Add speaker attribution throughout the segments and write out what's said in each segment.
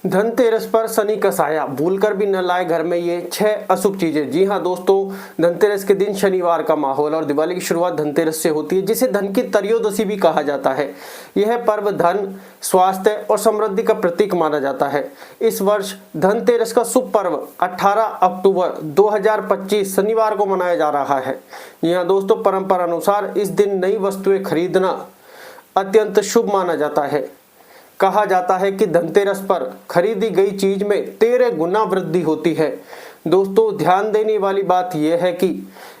Speaker 1: धनतेरस पर शनि का साया, भूलकर भी न लाए घर में ये 6 अशुभ चीजें। जी हाँ दोस्तों, धनतेरस के दिन शनिवार का माहौल और दिवाली की शुरुआत धनतेरस से होती है, जिसे धन की त्रयोदशी भी कहा जाता है। यह पर्व धन, स्वास्थ्य और समृद्धि का प्रतीक माना जाता है। इस वर्ष धनतेरस का शुभ पर्व 18 अक्टूबर 2025 शनिवार को मनाया जा रहा है। जी हाँ दोस्तों, परंपरा अनुसार इस दिन नई वस्तुएं खरीदना अत्यंत शुभ माना जाता है। कहा जाता है कि धनतेरस पर खरीदी गई चीज में 13 गुना वृद्धि होती है। दोस्तों, ध्यान देने वाली बात यह है कि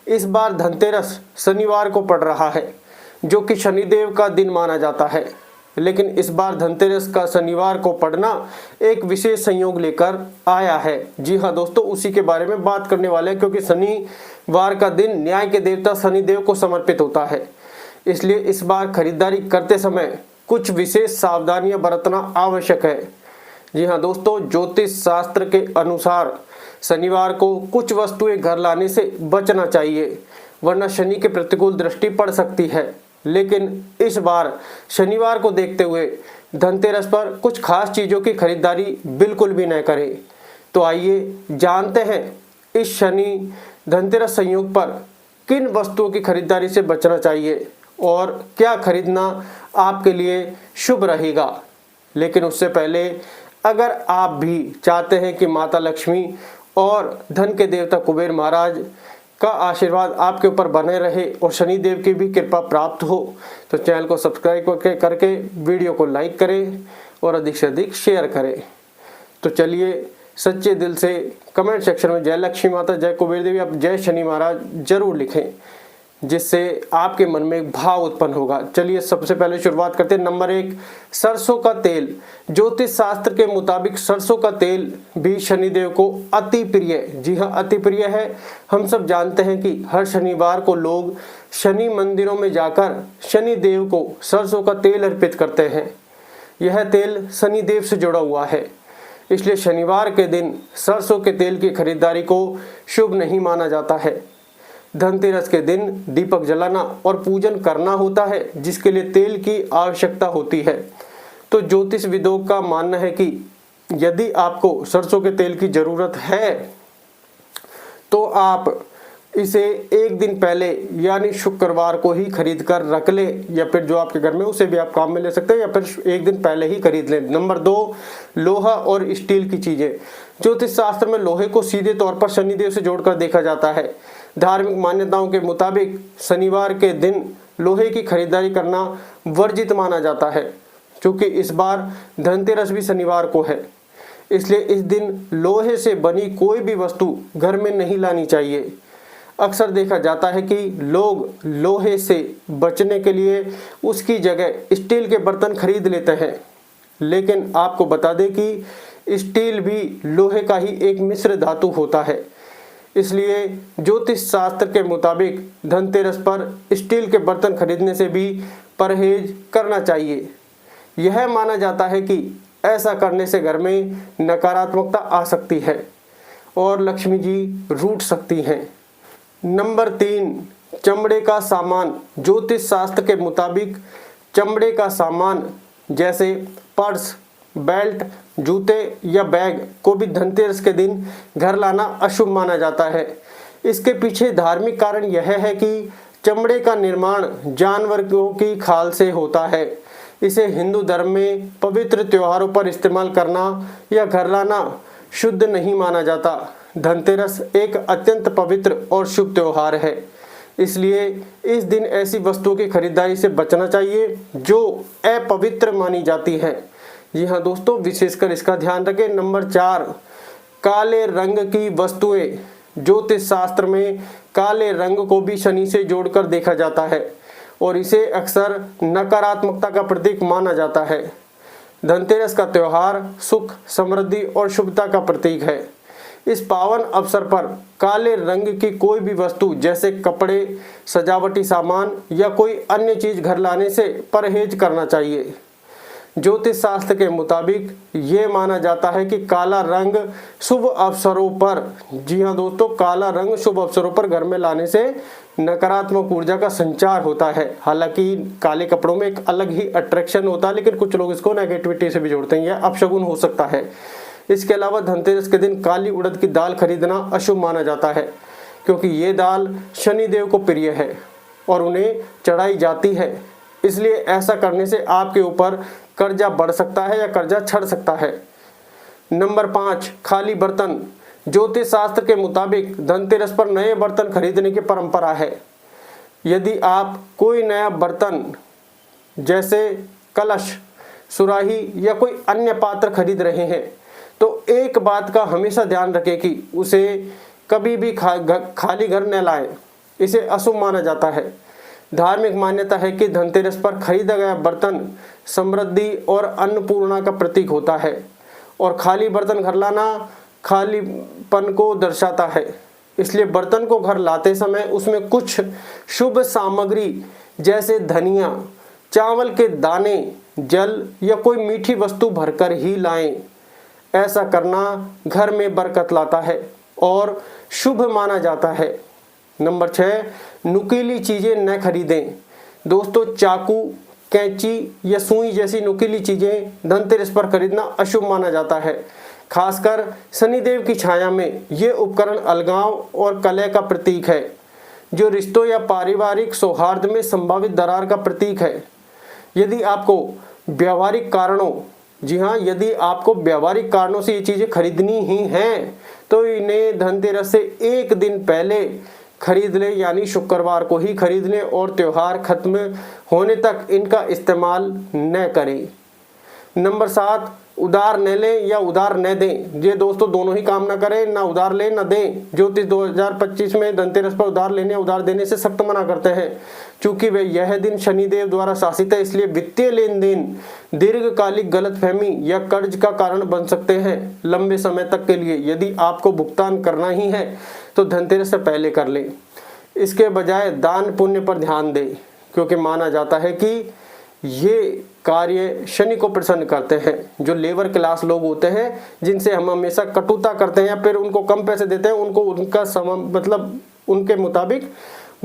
Speaker 1: इस बार धनतेरस शनिवार को पड़ रहा है, जो कि शनिदेव का दिन माना जाता है। लेकिन इस बार धनतेरस का शनिवार को पड़ना एक विशेष संयोग लेकर आया है। जी हाँ दोस्तों, उसी के बारे में बात करने वाले हैं, क्योंकि शनिवार का दिन न्याय के देवता शनिदेव को समर्पित होता है। इसलिए इस बार खरीदारी करते समय कुछ विशेष सावधानियां बरतना आवश्यक है। जी हाँ दोस्तों, ज्योतिष शास्त्र के अनुसार शनिवार को कुछ वस्तुएं घर लाने से बचना चाहिए, वरना शनि के प्रतिकूल दृष्टि पड़ सकती है। लेकिन इस बार शनिवार को देखते हुए धनतेरस पर कुछ खास चीजों की खरीदारी बिल्कुल भी न करें। तो आइए जानते हैं इस शनि धनतेरस संयोग पर किन वस्तुओं की खरीदारी से बचना चाहिए और क्या खरीदना आपके लिए शुभ रहेगा। लेकिन उससे पहले अगर आप भी चाहते हैं कि माता लक्ष्मी और धन के देवता कुबेर महाराज का आशीर्वाद आपके ऊपर बने रहे और शनिदेव की भी कृपा प्राप्त हो, तो चैनल को सब्सक्राइब करके वीडियो को लाइक करें और अधिक से अधिक शेयर करें। तो चलिए सच्चे दिल से कमेंट सेक्शन में जय लक्ष्मी माता, जय कुबेर देवी, आप जय शनि महाराज जरूर लिखें, जिससे आपके मन में एक भाव उत्पन्न होगा। चलिए सबसे पहले शुरुआत करते हैं। नंबर 1, सरसों का तेल। ज्योतिष शास्त्र के मुताबिक सरसों का तेल भी शनिदेव को अति प्रिय, जी हाँ अति प्रिय है। हम सब जानते हैं कि हर शनिवार को लोग शनि मंदिरों में जाकर शनिदेव को सरसों का तेल अर्पित करते हैं। यह तेल शनिदेव से जुड़ा हुआ है, इसलिए शनिवार के दिन सरसों के तेल की खरीदारी को शुभ नहीं माना जाता है। धनतेरस के दिन दीपक जलाना और पूजन करना होता है, जिसके लिए तेल की आवश्यकता होती है। तो ज्योतिषविदों का मानना है कि यदि आपको सरसों के तेल की जरूरत है तो आप इसे एक दिन पहले यानी शुक्रवार को ही खरीद कर रख ले, या फिर जो आपके घर में उसे भी आप काम में ले सकते हैं, या फिर एक दिन पहले ही खरीद लें। नंबर 2, लोहा और स्टील की चीजें। ज्योतिष शास्त्र में लोहे को सीधे तौर पर शनिदेव से जोड़कर देखा जाता है। धार्मिक मान्यताओं के मुताबिक शनिवार के दिन लोहे की खरीदारी करना वर्जित माना जाता है, क्योंकि इस बार धनतेरस भी शनिवार को है। इसलिए इस दिन लोहे से बनी कोई भी वस्तु घर में नहीं लानी चाहिए। अक्सर देखा जाता है कि लोग लोहे से बचने के लिए उसकी जगह स्टील के बर्तन खरीद लेते हैं, लेकिन आपको बता दें कि स्टील भी लोहे का ही एक मिश्र धातु होता है। इसलिए ज्योतिष शास्त्र के मुताबिक धनतेरस पर स्टील के बर्तन खरीदने से भी परहेज करना चाहिए। यह माना जाता है कि ऐसा करने से घर में नकारात्मकता आ सकती है और लक्ष्मी जी रूठ सकती हैं। नंबर 3, चमड़े का सामान। ज्योतिष शास्त्र के मुताबिक चमड़े का सामान जैसे पर्स, बेल्ट, जूते या बैग को भी धनतेरस के दिन घर लाना अशुभ माना जाता है। इसके पीछे धार्मिक कारण यह है कि चमड़े का निर्माण जानवरों की खाल से होता है। इसे हिंदू धर्म में पवित्र त्योहारों पर इस्तेमाल करना या घर लाना शुद्ध नहीं माना जाता। धनतेरस एक अत्यंत पवित्र और शुभ त्योहार है, इसलिए इस दिन ऐसी वस्तुओं की खरीदारी से बचना चाहिए जो अपवित्र मानी जाती है। जी हाँ दोस्तों, विशेषकर इसका ध्यान रखें। नंबर 4, काले रंग की वस्तुएं। ज्योतिष शास्त्र में काले रंग को भी शनि से जोड़कर देखा जाता है और इसे अक्सर नकारात्मकता का प्रतीक माना जाता है। धनतेरस का त्योहार सुख, समृद्धि और शुभता का प्रतीक है। इस पावन अवसर पर काले रंग की कोई भी वस्तु जैसे कपड़े, सजावटी सामान या कोई अन्य चीज घर लाने से परहेज करना चाहिए। ज्योतिष शास्त्र के मुताबिक ये माना जाता है कि काला रंग शुभ अवसरों पर, जी हाँ दोस्तों, काला रंग शुभ अवसरों पर घर में लाने से नकारात्मक ऊर्जा का संचार होता है। हालांकि काले कपड़ों में एक अलग ही अट्रैक्शन होता है, लेकिन कुछ लोग इसको नेगेटिविटी से भी जोड़ते हैं, यह अपशगुन हो सकता है। इसके अलावा धनतेरस के दिन काली उड़द की दाल खरीदना अशुभ माना जाता है, क्योंकि ये दाल शनिदेव को प्रिय है और उन्हें चढ़ाई जाती है। इसलिए ऐसा करने से आपके ऊपर कर्जा बढ़ सकता है या कर्जा छड़ सकता है। नंबर 5, खाली बर्तन। ज्योतिष शास्त्र के मुताबिक धनतेरस पर नए बर्तन खरीदने की परंपरा है। यदि आप कोई नया बर्तन जैसे कलश, सुराही या कोई अन्य पात्र खरीद रहे हैं तो एक बात का हमेशा ध्यान रखें कि उसे कभी भी खाली घर न लाएं। इसे अशुभ माना जाता है। धार्मिक मान्यता है कि धनतेरस पर खरीदा गया बर्तन समृद्धि और अन्नपूर्णा का प्रतीक होता है और खाली बर्तन घर लाना खालीपन को दर्शाता है। इसलिए बर्तन को घर लाते समय उसमें कुछ शुभ सामग्री जैसे धनिया, चावल के दाने, जल या कोई मीठी वस्तु भरकर ही लाएं। ऐसा करना घर में बरकत लाता है और शुभ माना जाता है। नंबर 6, नुकीली चीजें न खरीदें। दोस्तों, चाकू, कैंची या सुई जैसी नुकीली चीजें धनतेरस पर खरीदना अशुभ माना जाता है। खासकर शनिदेव की छाया में ये उपकरण अलगाव और कलह का प्रतीक है, जो रिश्तों या पारिवारिक सौहार्द में संभावित दरार का प्रतीक है। यदि आपको व्यावहारिक कारणों, जी हाँ, यदि आपको व्यावहारिक कारणों से ये चीजें खरीदनी ही हैं तो इन्हें धनतेरस से एक दिन पहले खरीद लें, यानी शुक्रवार को ही खरीद लें और त्योहार खत्म होने तक इनका इस्तेमाल न करें। नंबर 7, उधार न लें या उधार न दें। ये दोस्तों दोनों ही काम ना करें, ना उधार लें ना दें। ज्योतिष 2025 में धनतेरस पर उधार लेने या उधार देने से सख्त मना करते हैं, चूंकि वे यह दिन शनिदेव द्वारा शासित है। इसलिए वित्तीय लेन देन दीर्घकालिक गलतफहमी या कर्ज का कारण बन सकते हैं लंबे समय तक के लिए। यदि आपको भुगतान करना ही है तो धनतेरस से पहले कर लें। इसके बजाय दान पुण्य पर ध्यान दें, क्योंकि माना जाता है कि ये कार्य शनि को प्रसन्न करते हैं। जो लेबर क्लास लोग होते हैं जिनसे हम हमेशा कटुता करते हैं या फिर उनको कम पैसे देते हैं, उनको उनका मतलब उनके मुताबिक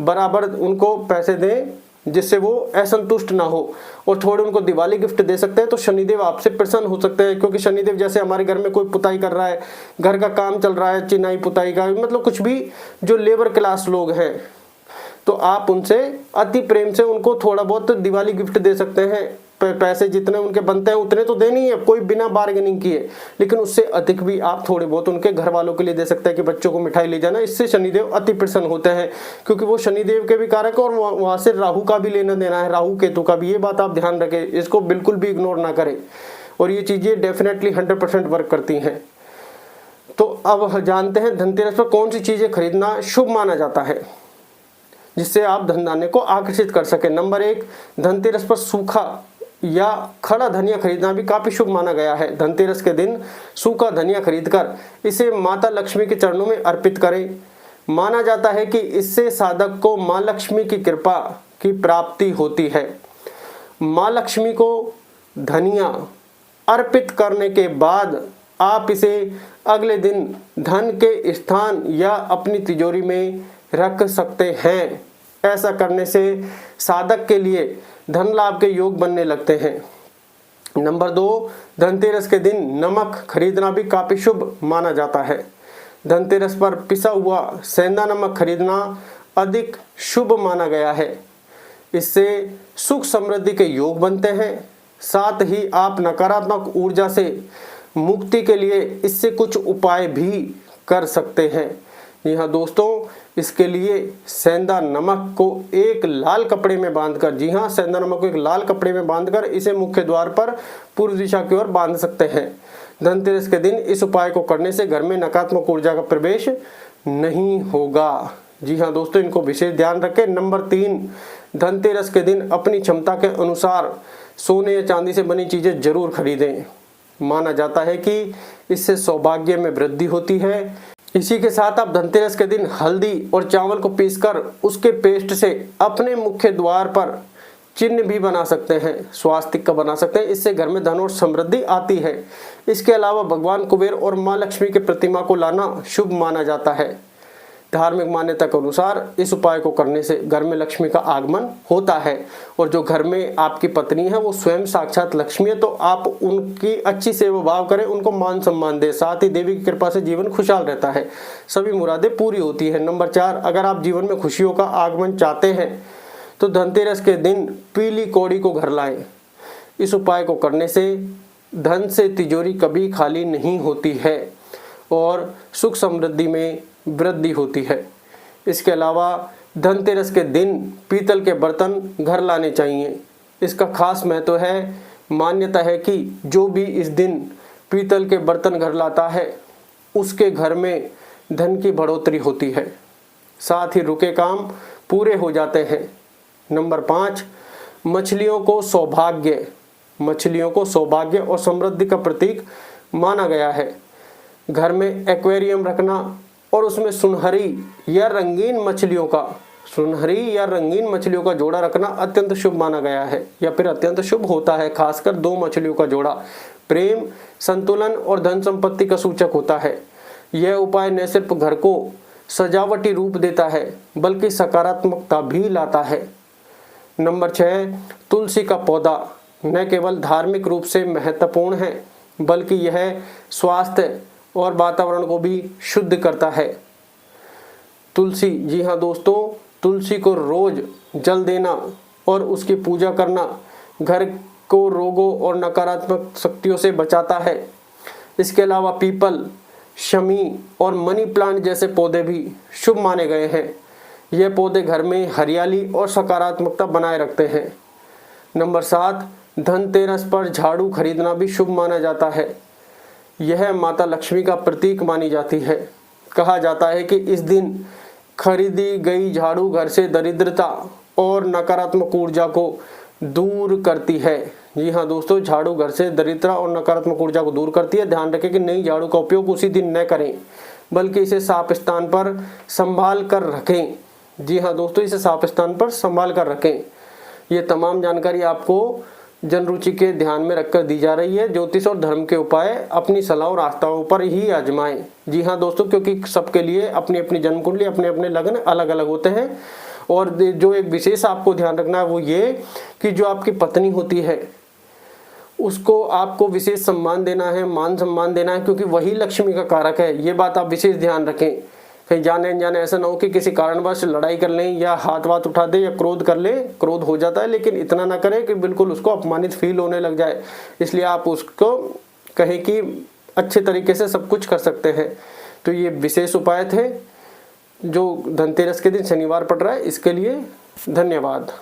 Speaker 1: बराबर उनको पैसे दें जिससे वो असंतुष्ट ना हो, और थोड़े उनको दिवाली गिफ्ट दे सकते हैं तो शनिदेव आपसे प्रसन्न हो सकते हैं। क्योंकि शनिदेव जैसे हमारे घर में कोई पुताई कर रहा है, घर का काम चल रहा है, चिनाई पुताई का, मतलब कुछ भी, जो लेबर क्लास लोग हैं तो आप उनसे अति प्रेम से उनको थोड़ा बहुत दिवाली गिफ्ट दे सकते हैं। पैसे जितने उनके बनते हैं उतने तो देनी है, कोई बिना बार्गेनिंग किए, लेकिन उससे अधिक भी आप थोड़े बहुत उनके घर वालों के लिए दे सकते हैं कि बच्चों को मिठाई ले जाना। इससे शनिदेव अति प्रसन्न होते हैं, क्योंकि वो शनिदेव के भी कारक और वहां से राहु का भी लेना देना है, राहु केतु का भी। ये बात आप ध्यान रखें, इसको बिल्कुल भी इग्नोर ना करें, और ये चीजें डेफिनेटली 100% वर्क करती हैं। तो अब जानते हैं धनतेरस पर कौन सी चीजें खरीदना शुभ माना जाता है जिससे आप धनदान्य को आकर्षित कर सके। नंबर 1, धनतेरस पर सूखा या खड़ा धनिया खरीदना भी काफी शुभ माना गया है। धनतेरस के दिन सूखा धनिया खरीदकर इसे माता लक्ष्मी के चरणों में अर्पित करें। माना जाता है कि इससे साधक को मां लक्ष्मी की कृपा की प्राप्ति होती है। मां लक्ष्मी को धनिया अर्पित करने के बाद आप इसे अगले दिन धन के स्थान या अपनी तिजोरी में रख सकते हैं। ऐसा करने से साधक के लिए धन लाभ के योग बनने लगते हैं। नंबर 2, धनतेरस के दिन नमक खरीदना भी काफी शुभ माना जाता है। धनतेरस पर पिसा हुआ सेंधा नमक खरीदना अधिक शुभ माना गया है। इससे सुख समृद्धि के योग बनते हैं। साथ ही आप नकारात्मक ऊर्जा से मुक्ति के लिए इससे कुछ उपाय भी कर सकते हैं। जी हाँ दोस्तों, इसके लिए सेंधा नमक को एक लाल कपड़े में बांधकर, जी हाँ, सेंधा नमक को एक लाल कपड़े में बांधकर इसे मुख्य द्वार पर पूर्व दिशा की ओर बांध सकते हैं। धनतेरस के दिन इस उपाय को करने से घर में नकारात्मक ऊर्जा का प्रवेश नहीं होगा। जी हाँ दोस्तों, इनको विशेष ध्यान रखें। नंबर 3, धनतेरस के दिन अपनी क्षमता के अनुसार सोने या चांदी से बनी चीजें जरूर खरीदें। माना जाता है कि इससे सौभाग्य में वृद्धि होती है। इसी के साथ आप धनतेरस के दिन हल्दी और चावल को पीसकर उसके पेस्ट से अपने मुख्य द्वार पर चिन्ह भी बना सकते हैं, स्वास्तिक का बना सकते हैं। इससे घर में धन और समृद्धि आती है। इसके अलावा भगवान कुबेर और माँ लक्ष्मी के प्रतिमा को लाना शुभ माना जाता है। धार्मिक मान्यता के अनुसार इस उपाय को करने से घर में लक्ष्मी का आगमन होता है। और जो घर में आपकी पत्नी है वो स्वयं साक्षात लक्ष्मी है, तो आप उनकी अच्छी सेवा भाव करें, उनको मान सम्मान दें। साथ ही देवी की कृपा से जीवन खुशहाल रहता है, सभी मुरादें पूरी होती है। नंबर 4, अगर आप जीवन में खुशियों का आगमन चाहते हैं तो धनतेरस के दिन पीली कौड़ी को घर लाएं। इस उपाय को करने से धन से तिजोरी कभी खाली नहीं होती है और सुख समृद्धि में वृद्धि होती है। इसके अलावा धनतेरस के दिन पीतल के बर्तन घर लाने चाहिए। इसका खास महत्व है। मान्यता है कि जो भी इस दिन पीतल के बर्तन घर लाता है उसके घर में धन की बढ़ोतरी होती है, साथ ही रुके काम पूरे हो जाते हैं। नंबर 5, मछलियों को सौभाग्य और समृद्धि का प्रतीक माना गया है। घर में एक्वेरियम रखना और उसमें सुनहरी या रंगीन मछलियों का जोड़ा रखना अत्यंत शुभ माना गया है, या फिर अत्यंत शुभ होता है। खासकर 2 मछलियों का जोड़ा प्रेम, संतुलन और धन संपत्ति का सूचक होता है। यह उपाय न सिर्फ घर को सजावटी रूप देता है बल्कि सकारात्मकता भी लाता है। नंबर 6, तुलसी का पौधा न केवल धार्मिक रूप से महत्वपूर्ण है बल्कि यह स्वास्थ्य और वातावरण को भी शुद्ध करता है। तुलसी, जी हाँ दोस्तों, तुलसी को रोज जल देना और उसकी पूजा करना घर को रोगों और नकारात्मक शक्तियों से बचाता है। इसके अलावा पीपल, शमी और मनी प्लांट जैसे पौधे भी शुभ माने गए हैं। यह पौधे घर में हरियाली और सकारात्मकता बनाए रखते हैं। नंबर 7, धनतेरस पर झाड़ू खरीदना भी शुभ माना जाता है। यह माता लक्ष्मी का प्रतीक मानी जाती है। कहा जाता है कि इस दिन खरीदी गई झाड़ू घर से दरिद्रता और नकारात्मक ऊर्जा को दूर करती है। जी हाँ दोस्तों, झाड़ू घर से दरिद्रता और नकारात्मक ऊर्जा को दूर करती है। ध्यान रखें कि नई झाड़ू का उपयोग उसी दिन न करें बल्कि इसे साफ स्थान पर संभाल कर रखें। जी हाँ दोस्तों, इसे साफ स्थान पर संभाल कर रखें। ये तमाम जानकारी आपको जन रुचि के ध्यान में रखकर दी जा रही है। ज्योतिष और धर्म के उपाय अपनी सलाह और आस्थाओं पर ही आजमाएं। जी हाँ दोस्तों, क्योंकि सबके लिए अपनी अपनी जन्म कुंडली, अपने अपने लग्न अलग अलग होते हैं। और जो एक विशेष आपको ध्यान रखना है वो ये कि जो आपकी पत्नी होती है उसको आपको विशेष सम्मान देना है, मान सम्मान देना है, क्योंकि वही लक्ष्मी का कारक है। ये बात आप विशेष ध्यान रखें। कहीं जाने अनजाने ऐसा ना हो कि किसी कारणवश लड़ाई कर लें या हाथ वाथ उठा दे या क्रोध कर ले। क्रोध हो जाता है, लेकिन इतना ना करें कि बिल्कुल उसको अपमानित फील होने लग जाए। इसलिए आप उसको कहें कि अच्छे तरीके से सब कुछ कर सकते हैं। तो ये विशेष उपाय थे जो धनतेरस के दिन शनिवार पड़ रहा है, इसके लिए धन्यवाद।